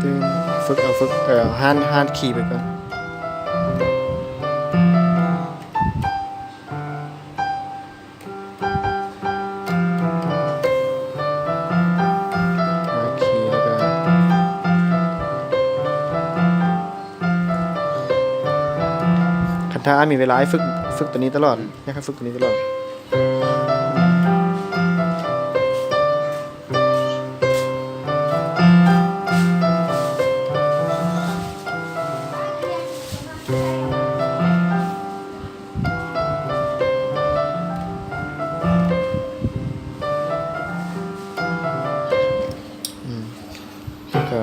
ตึงฝึกห้านขี่ไปก่อนขี่แล้วก็คันถ้ามีเวลาให้ฝึกตัวนี้ตลอดให้เขาฝึกตัวนี้ตลอดก็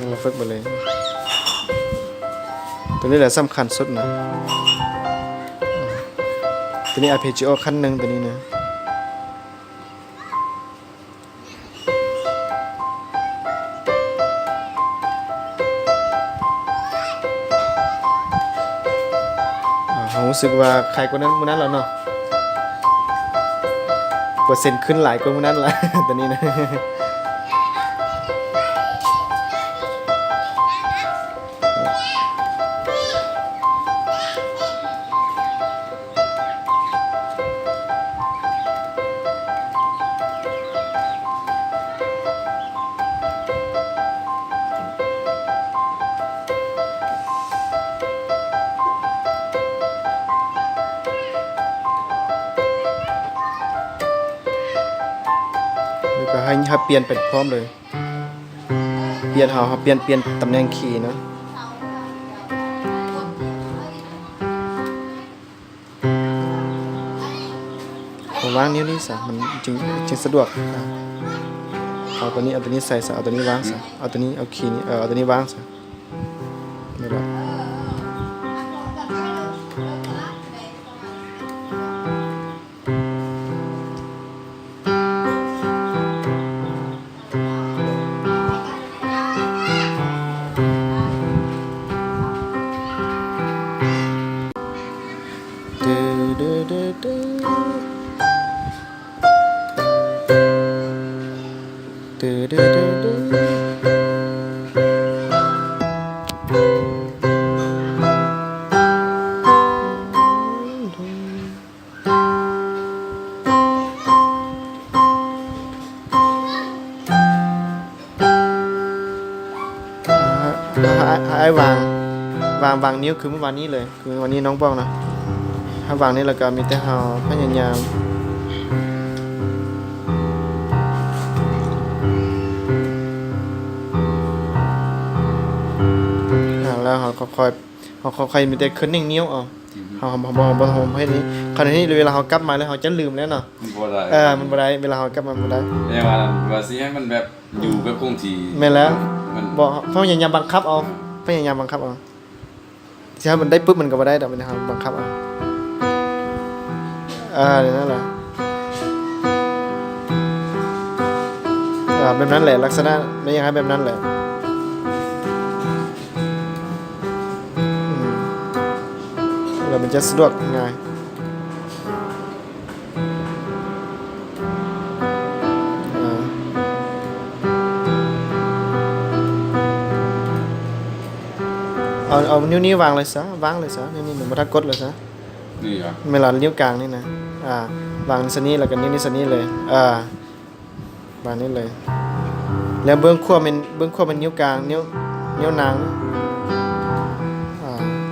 เราฝึกไปเลยตัวนี้แหละสำคัญสุดนะตัวนี้ arpeggio ขั้นหนึ่งตัวนี้นะผมรู้สึกว่าใครกว่านั้นมื้อนั้นแล้วเนาะเปอร์เซ็นต์ขึ้นหลายกว่ามื้อนั้นละ ตัวนี้นะแล้วก็ให้เปลี่ยนเป็นพร้อมเลยเปลี่ยนเปลี่ยนตำแหน่งคีย์เนาะผมวางนิ้วนี้ซะมันจริงสะดวกเอาตัวนี้ใส่ซะเอาตัวนี้วางซะเอาตัวนี้เอาคีย์นี้เอาตัวนี้วางซะไม่หรอกให้วางนิ้วคือเมื่อวานนี้เลยคือวันนี้น้องป้องนะถ้าวางนี่แล้วก็มีแต่เฮาพยายามแล้วเขาค่อยมีแต่ขึ้นนิ่งนิ้วเอาเขาให้นี้คราวนี้เวลาเขากลับมาแล้วเขาจะลืมแล้วเนาะมันบ่ได้เวลาเขากลับมาบ่ได้เนี่ยว่าสิให้มันแบบอยู่แบบคงที่แม่นแล้วบ่พยายามบังคับเอาพยายามบังคับเอาสิให้มันได้ปุ๊บมันก็บ่ได้ดอกมันเฮาบังคับเอานั่นแหละแบบนั้นแหละลักษณะไม่ยังให้แบบนั้นแหละแล้วมันจะสะดวกง่ายเอานิ้วนี้วางเลยซะนิ้วนี้เหมือนบัตรกดเลยซะนี่ครับเวลานิ้วกลางนี่นะวางสนี้แล้วก็นิ้วนี้สนี้เลยวางนี่เลยแล้วเบื้องขั้วเป็นนิ้วกลางนิ้วนาง